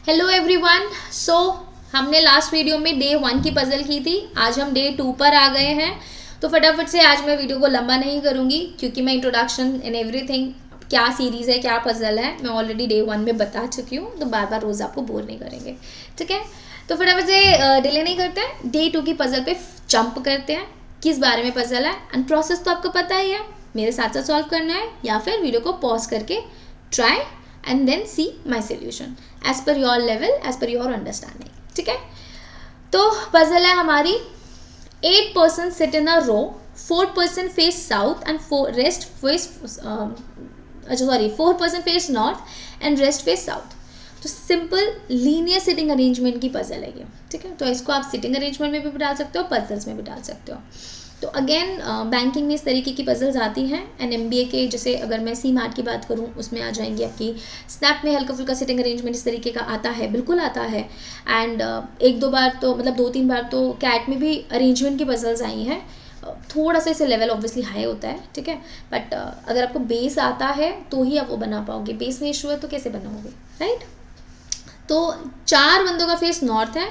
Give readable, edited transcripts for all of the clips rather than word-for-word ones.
Hello everyone. सो हमने last video में day 1 की पजल की थी। आज हम डे 2 पर आ गए हैं। तो फटाफट से आज मैं वीडियो को लंबा नहीं करूँगी क्योंकि मैं इंट्रोडक्शन एंड एवरीथिंग क्या सीरीज़ है क्या पजल है मैं ऑलरेडी डे 1 में बता चुकी हूँ, तो बार बार रोज़ आपको बोर नहीं करेंगे। ठीक है, तो फटाफट से डिले नहीं करते हैं, डे 2 की पजल पे जंप करते हैं। किस बारे में पजल है एंड प्रोसेस तो आपको पता ही है, मेरे साथ साथ सॉल्व करना है या फिर वीडियो को पॉज करके try and then see my solution as per your level, as per your understanding. ठीक है, तो पजल है हमारी 8 persons sit in a row, 4 person face south and 4 person face north and rest face south. तो simple linear sitting arrangement की puzzle है ये। ठीक है, तो इसको आप सिटिंग अरेंजमेंट में भी डाल सकते हो, पजल्स में भी डाल सकते हो। तो अगेन बैंकिंग में इस तरीके की पजल्स आती हैं एंड MBA के जैसे अगर मैं CMAT की बात करूँ उसमें आ जाएंगी आपकी। स्नैप में हल्का फुल्का सिटिंग अरेंजमेंट इस तरीके का आता है, बिल्कुल आता है। एंड एक दो बार तो मतलब 2-3 बार तो कैट में भी अरेंजमेंट की पजल्स आई हैं। थोड़ा सा इसे लेवल ऑब्वियसली हाई होता है, ठीक है, बट अगर आपको बेस आता है तो ही आप वो बना पाओगे। बेस में इशू है तो कैसे बनाओगे, राइट। तो 4 बंदों का फेस नॉर्थ है,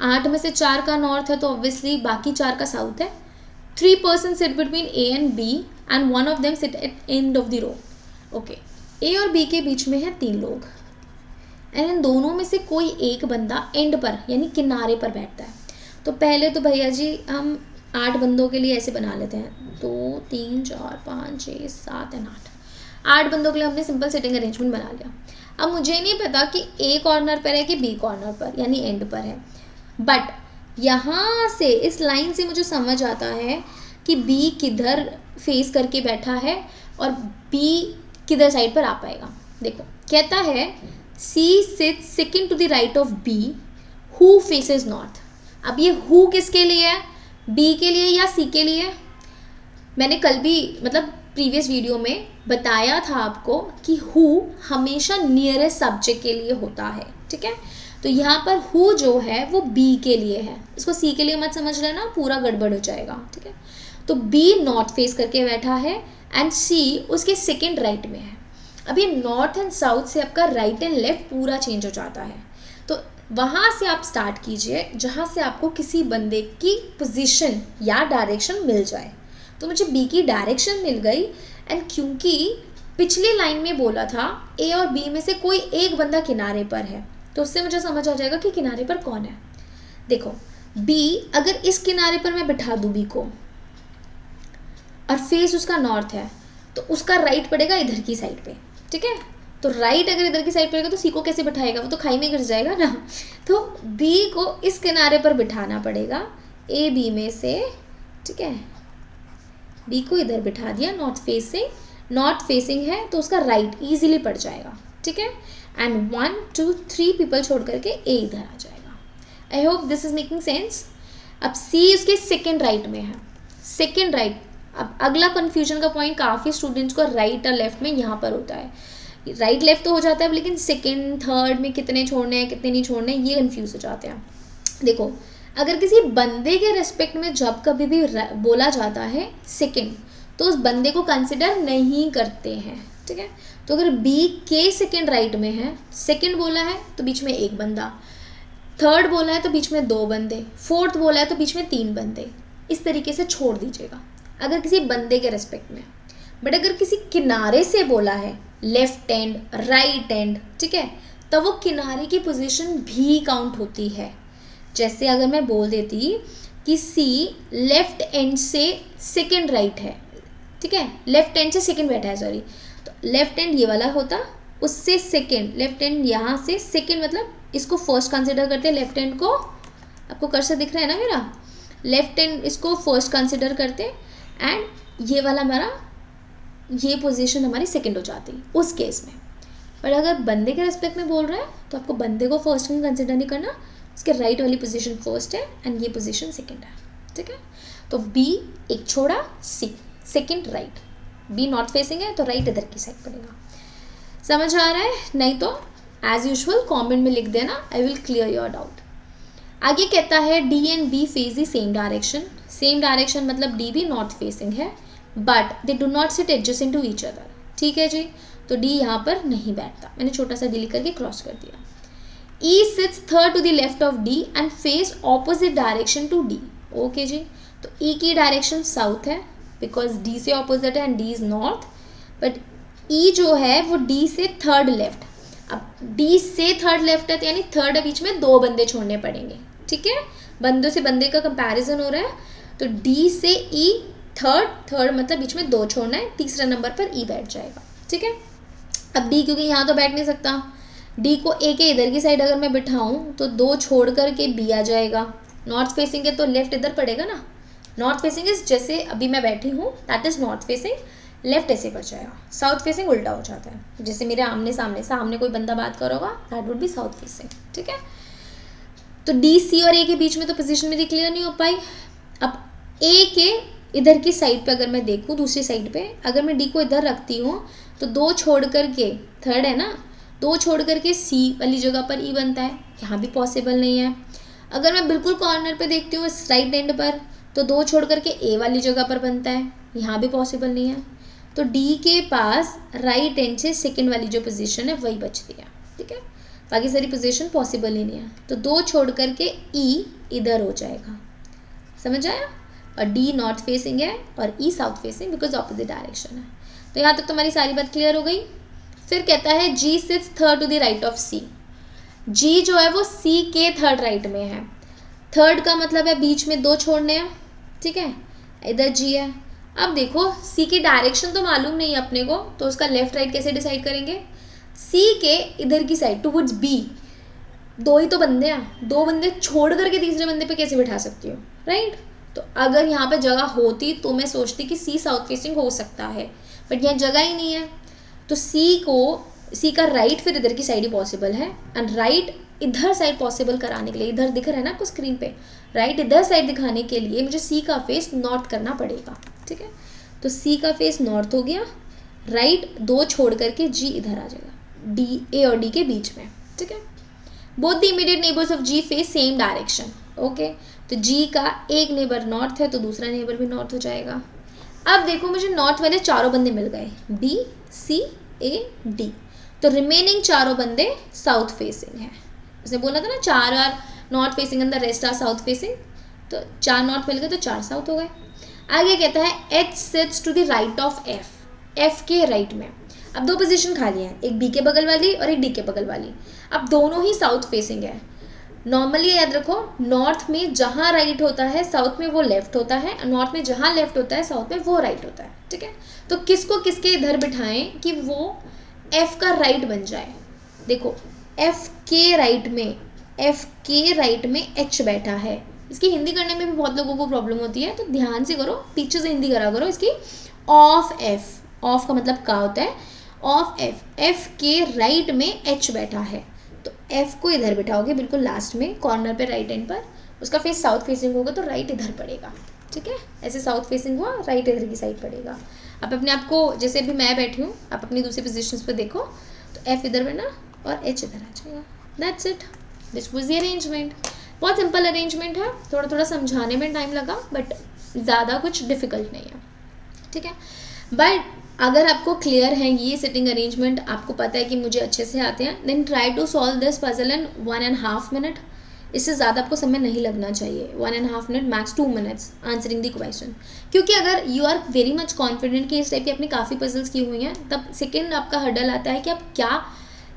8 में से 4 का नॉर्थ है तो ऑब्वियसली बाकी 4 का साउथ है। 3 persons sit between A and B and one of them sit at end of the row. Okay, A और B के बीच में है 3 लोग एंड इन दोनों में से कोई एक बंदा एंड पर यानी किनारे पर बैठता है। तो पहले तो भैया जी हम 8 बंदों के लिए ऐसे बना लेते हैं, 2 3 4 5 6 7 एंड 8 बंदों के लिए हमने सिंपल सिटिंग अरेंजमेंट बना लिया। अब मुझे नहीं पता कि A कॉर्नर पर है कि B कॉर्नर पर यानी एंड पर है, बट यहाँ से इस लाइन से मुझे समझ आता है कि B किधर फेस करके बैठा है और B किधर साइड पर आ पाएगा। देखो कहता है C sits second to the right of B who faces north. अब ये हु किसके लिए है, B के लिए या C के लिए? मैंने कल भी मतलब प्रीवियस वीडियो में बताया था आपको कि हु हमेशा नियरेस्ट सब्जेक्ट के लिए होता है। ठीक है, तो यहाँ पर हु जो है वो B के लिए है, इसको C के लिए मत समझ लेना, पूरा गड़बड़ हो जाएगा। ठीक है, तो B नॉर्थ फेस करके बैठा है एंड C उसके सेकंड राइट में है। अब ये नॉर्थ एंड साउथ से आपका राइट एंड लेफ्ट पूरा चेंज हो जाता है। तो वहाँ से आप स्टार्ट कीजिए जहाँ से आपको किसी बंदे की पोजीशन या डायरेक्शन मिल जाए। तो मुझे B की डायरेक्शन मिल गई एंड क्योंकि पिछली लाइन में बोला था A और B में से कोई एक बंदा किनारे पर है तो उससे मुझे समझ आ जाएगा कि किनारे पर कौन है। देखो B अगर इस किनारे पर मैं बिठा दूँ B को और फेस उसका नॉर्थ है तो उसका राइट पड़ेगा इधर की साइड पे। ठीक है, तो राइट अगर इधर की साइड पड़ेगा तो C को कैसे बिठाएगा, वो तो खाई में गिर जाएगा ना। तो B को इस किनारे पर बिठाना पड़ेगा A B में से। ठीक है, B को इधर बिठा दिया नॉर्थ फेस से, नॉर्थ फेसिंग है तो उसका राइट इजीली पड़ जाएगा। ठीक है, एंड 1 2 3 पीपल छोड़ करके A इधर आ जाएगा। I hope this is making sense. अब C उसके सेकेंड राइट में है, सेकेंड राइट। अब अगला कन्फ्यूजन का पॉइंट काफ़ी स्टूडेंट्स को राइट और लेफ्ट में यहाँ पर होता है। राइट लेफ्ट तो हो जाता है लेकिन सेकेंड थर्ड में कितने छोड़ने हैं कितने नहीं छोड़ने ये कन्फ्यूज़ हो जाते हैं। देखो अगर किसी बंदे के रेस्पेक्ट में जब कभी भी बोला जाता है सेकेंड तो उस बंदे को कंसिडर नहीं करते हैं। ठीक है, तो अगर B के सेकेंड राइट में है, सेकेंड बोला है तो बीच में एक बंदा, थर्ड बोला है तो बीच में 2 बंदे, फोर्थ बोला है तो बीच में 3 बंदे, इस तरीके से छोड़ दीजिएगा अगर किसी बंदे के रेस्पेक्ट में। बट अगर किसी किनारे से बोला है लेफ्ट एंड राइट एंड, ठीक है, तो वो किनारे की पोजीशन भी काउंट होती है। जैसे अगर मैं बोल देती कि C लेफ्ट एंड से सेकेंड राइट है, ठीक है, लेफ्ट एंड से सेकेंड बैठा है, सॉरी, तो लेफ्ट एंड ये वाला होता, उससे सेकेंड, लेफ्ट एंड यहाँ से सेकेंड, मतलब इसको फर्स्ट कंसिडर करते हैं लेफ्ट एंड को। आपको कर्सर दिख रहा है ना मेरा, लेफ्ट एंड इसको फर्स्ट कंसिडर करते एंड ये वाला हमारा ये पोजीशन हमारी सेकेंड हो जाती उस केस में। पर अगर बंदे के रेस्पेक्ट में बोल रहा है तो आपको बंदे को फर्स्ट कंसिडर नहीं करना, उसके राइट वाली पोजीशन फर्स्ट है एंड ये पोजीशन सेकेंड है। ठीक है, तो B एक छोड़ा, C second right, B north facing है तो राइट इधर की साइड पड़ेगा। समझ आ रहा है? नहीं तो एज यूजुअल कमेंट में लिख देना, I will clear your doubt. आगे कहता है D and B face the same direction. Same direction मतलब D भी नॉर्थ फेसिंग है but they do not sit adjacent to each other. ठीक है जी, तो D यहाँ पर नहीं बैठता, मैंने छोटा सा D लिख करके क्रॉस कर दिया। E sits third to the left of D and face opposite direction to D. Okay जी, तो ई की डायरेक्शन साउथ है बिकॉज डी से ऑपोजिट है and D is north, but E जो है वो डी से थर्ड लेफ्ट। अब डी से थर्ड लेफ्ट है तो यानी थर्ड है, बीच में दो बंदे छोड़ने पड़ेंगे, ठीक है, बंदों से बंदे का कंपैरिजन हो रहा है, तो डी से ई थर्ड मतलब बीच में दो छोड़ना है, तीसरा नंबर पर ई बैठ जाएगा, ठीक है। अब डी क्योंकि यहाँ तो बैठ नहीं सकता, डी को ए के इधर की साइड अगर मैं बिठाऊँ तो दो छोड़ कर के बी आ जाएगा, नॉर्थ फेसिंग है तो लेफ्ट इधर पड़ेगा ना, नॉर्थ फेसिंग इज जैसे अभी मैं बैठी हूँ that is north facing, left ऐसे पड़ जाएगा, साउथ फेसिंग उल्टा हो जाता है, जैसे मेरे आमने सामने कोई बंदा बात कर होगा that would be south facing, ठीक है। तो डी सी और ए के बीच में तो पोजीशन मेरी क्लियर नहीं हो पाई। अब ए के इधर की साइड पे अगर मैं देखूँ, दूसरी साइड पे अगर मैं डी को इधर रखती हूँ तो दो छोड़ करके, थर्ड है ना, दो छोड़ करके सी वाली जगह पर ई बनता है, यहाँ भी पॉसिबल नहीं है। अगर मैं बिल्कुल कॉर्नर पे देखती हूँ इस राइट एंड पर, तो दो छोड़ करके ए वाली जगह पर बनता है, यहाँ भी पॉसिबल नहीं है। तो डी के पास राइट एंड से सेकंड वाली जो पोजीशन है वही बचती है, ठीक है, बाकी सारी पोजीशन पॉसिबल ही नहीं है। तो दो छोड़ करके ई इधर हो जाएगा, समझ आया। और डी नॉर्थ फेसिंग है और E south facing because opposite direction है। तो यहाँ तक तुम्हारी सारी बात क्लियर हो गई। फिर कहता है G sits third to the right of C. G जो है वो सी के थर्ड राइट में है, थर्ड का मतलब है बीच में दो छोड़ने हैं, ठीक है, इधर जी है। अब देखो सी की डायरेक्शन तो मालूम नहीं है अपने को, तो उसका लेफ्ट राइट कैसे डिसाइड करेंगे। सी के इधर की साइड टुवर्ड्स बी, दो ही तो बंदे हैं, दो बंदे छोड़ करके तीसरे बंदे पे कैसे बिठा सकती हो, राइट। तो अगर यहाँ पे जगह होती तो मैं सोचती कि सी साउथ फेसिंग हो सकता है, बट यहाँ जगह ही नहीं है। तो सी का राइट फिर इधर की साइड ही पॉसिबल है, एंड राइट इधर साइड पॉसिबल कराने के लिए, इधर दिख रहा है ना आपको स्क्रीन पे, राइट इधर साइड दिखाने के लिए मुझे सी का फेस नॉर्थ करना पड़ेगा, ठीक है। तो सी का फेस नॉर्थ हो गया, राइट दो छोड़ करके जी इधर आ जाएगा, डी ए और डी के बीच में, ठीक है। Both the immediate neighbours of G face same direction, okay. तो जी का एक नेबर नॉर्थ है तो दूसरा नेबर भी नॉर्थ हो जाएगा। अब देखो मुझे नॉर्थ वाले चारों बंदे मिल गए, बी सी ए डी, तो रिमेनिंग चारों बंदे साउथ फेसिंग है। उसने बोला था ना चार बार north facing and the rest are south facing, तो चार नॉर्थ मिल गए तो चार साउथ हो गए। आगे कहता है H sits to the right of F, F के राइट में। अब दो पोजीशन खाली हैं, एक बी के बगल वाली और एक डी के बगल वाली। अब दोनों ही साउथ फेसिंग है। नॉर्मली याद रखो, नॉर्थ में जहाँ राइट होता है साउथ में वो लेफ्ट होता है, नॉर्थ में जहाँ लेफ्ट होता है साउथ में वो राइट होता है, ठीक है। तो किसको किसके इधर बिठाएं कि वो एफ का राइट बन जाए। देखो एफ के राइट में एच बैठा है। इसकी हिंदी करने में भी बहुत लोगों को प्रॉब्लम होती है, तो ध्यान से करो, पीछे से हिंदी करा करो इसकी। ऑफ एफ, ऑफ का मतलब का होता है, ऑफ एफ, एफ के राइट में एच बैठा है, तो एफ को इधर बिठाओगे बिल्कुल लास्ट में कॉर्नर पे राइट एंड पर, उसका फेस साउथ फेसिंग होगा तो राइट इधर पड़ेगा, ठीक है। ऐसे साउथ फेसिंग हुआ, राइट इधर की साइड पड़ेगा। आप अपने आप को, जैसे अभी मैं बैठी हूँ, आप अपनी दूसरी पोजीशंस पे देखो, तो एफ इधर बना और एच इधर आ जाएगा, that's it, this was the arrangement. बहुत सिंपल अरेंजमेंट है, थोड़ा थोड़ा समझाने में टाइम लगा बट ज़्यादा कुछ डिफिकल्ट नहीं है, ठीक है। बट अगर आपको क्लियर है ये सिटिंग अरेंजमेंट, आपको पता है कि मुझे अच्छे से आते हैं, then try to solve this puzzle in 1.5 minute. इससे ज़्यादा आपको समय नहीं लगना चाहिए, 1.5 minute max 2 minutes answering the question. क्योंकि अगर you are very much confident कि इस टाइप की आपने काफ़ी पजल्स की हुई हैं, तब सेकेंड आपका हर्डल आता है कि आप क्या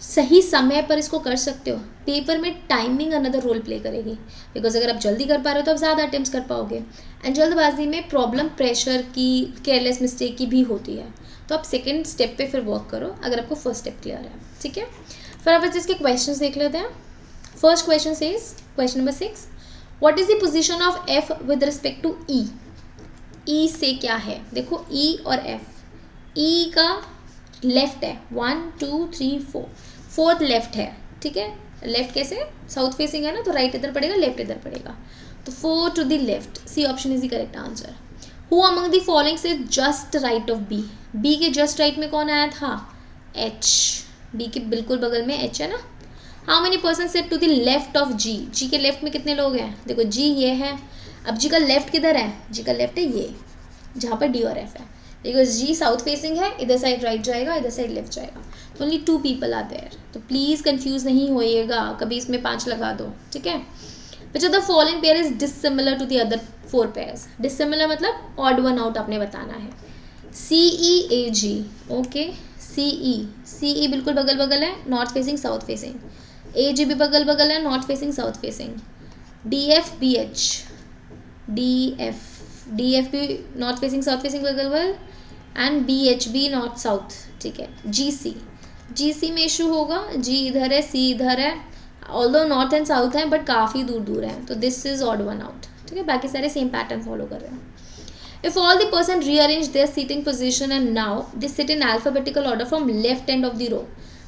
सही समय पर इसको कर सकते हो। पेपर में टाइमिंग अनदर रोल प्ले करेगी, बिकॉज अगर आप जल्दी कर पा रहे हो तो आप ज़्यादा अटेम्प्ट्स कर पाओगे, एंड जल्दबाजी में प्रॉब्लम प्रेशर की, केयरलेस मिस्टेक की भी होती है। तो आप सेकेंड स्टेप पे फिर वर्क करो अगर आपको फर्स्ट स्टेप क्लियर है, ठीक है। फिर आप इसके क्वेश्चंस देख लेते हैं। First question says, question number 6, what is the position of F with respect to E. E से क्या है, देखो ई और एफ, ई का लेफ्ट है 1 2 3 4, फोर्थ लेफ्ट है, ठीक है। लेफ्ट कैसे, साउथ फेसिंग है ना, तो राइट इधर पड़ेगा, लेफ्ट इधर पड़ेगा, तो 4 to the left, C option is the correct answer. Who among the following से just right of B, B के जस्ट राइट में कौन आया था, एच, बी के बिल्कुल बगल में एच है ना। How many person sit to the left of G, G के लेफ्ट में कितने लोग हैं, देखो जी ये है, अब जी का लेफ्ट किधर है, जी का लेफ्ट है ये, जहाँ पर डी और एफ है, बिकॉज जी साउथ फेसिंग है, इधर साइड राइट जाएगा, इधर साइड लेफ्ट जाएगा, तो ओनली 2 पीपल आर देयर, तो प्लीज़ कंफ्यूज नहीं होइएगा, कभी इसमें 5 लगा दो, ठीक है। Which of the following pair is dissimilar to the other 4 pairs. Dissimilar मतलब ऑड वन आउट आपने बताना है। CEAG, ओके, CE बिल्कुल बगल बगल है, north facing south facing. AG भी बगल बगल है, north facing south facing. DFBH, DF भी नॉर्थ फेसिंग साउथ फेसिंग बगल बगल, एंड BH भी नॉर्थ साउथ, ठीक है। GC में इशू होगा, G इधर है, C इधर है, ऑल्दो नॉर्थ एंड साउथ है बट काफ़ी दूर दूर है, तो this is odd one out, ठीक है। बाकी सारे सेम पैटर्न फॉलो कर रहे हैं। If all the person rearrange their seating position and now they sit in alphabetical order from left end of the row,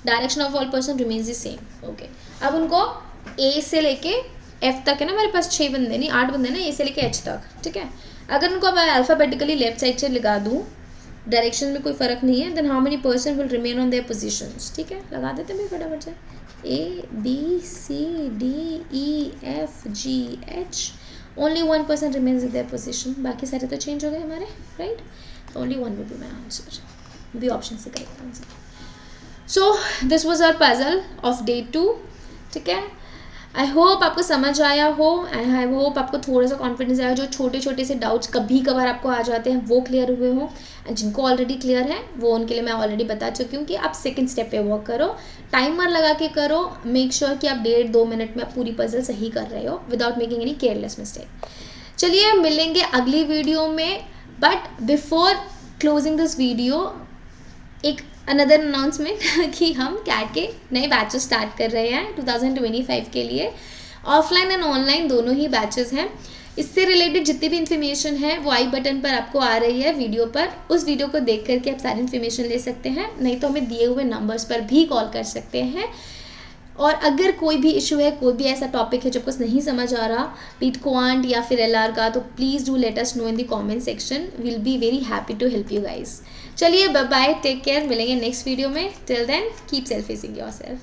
direction of all person remains the same. Okay. अब उनको A से लेके F तक है ना, मेरे पास 6 बंदे नहीं 8 बंदे ना, A से लेके H तक, ठीक है। अगर उनको अब अल्फ़ाबेटिकली लेफ्ट साइड से लगा दूँ, डायरेक्शन में कोई फ़र्क नहीं है, then how many person will remain on their positions, ठीक है। लगा देते हैं भाई फटाफट से। ABCDEFGH, only 1 person remains in their position, बाकी सारे तो चेंज हो गए हमारे, right. Only 1 will be my answer, B option से correct answer. So this was our puzzle of day 2, ठीक है। आई होप आपको समझ आया हो, एंड आई होप आपको थोड़ा सा कॉन्फिडेंस आया, जो छोटे छोटे से डाउट्स कभी कभार आपको आ जाते हैं वो क्लियर हुए हों, एंड जिनको ऑलरेडी क्लियर है वो उनके लिए मैं ऑलरेडी बता चुकी हूँ कि आप सेकंड स्टेप पे वर्क करो, टाइमर लगा के करो, मेक श्योर कि आप 1.5-2 मिनट में आप पूरी पजल सही कर रहे हो without making any careless mistake. चलिए मिलेंगे अगली वीडियो में, but before closing this video एक अनदर अनाउंसमेंट कि हम कैट के नए बैचेस स्टार्ट कर रहे हैं 2025 के लिए। ऑफलाइन एंड ऑनलाइन दोनों ही बैचेस हैं। इससे रिलेटेड जितनी भी इन्फॉर्मेशन है वो आई बटन पर आपको आ रही है वीडियो पर, उस वीडियो को देख करके आप सारी इन्फॉर्मेशन ले सकते हैं, नहीं तो हमें दिए हुए नंबर्स पर भी कॉल कर सकते हैं। और अगर कोई भी इशू है, कोई भी ऐसा टॉपिक है जो कुछ नहीं समझ आ रहा, बीट क्वांट या फिर LR का, तो please do let us know in the comment section, will be very happy to help you guys. चलिए बाय बाय, टेक केयर, मिलेंगे नेक्स्ट वीडियो में। Till then keep self facing yourself.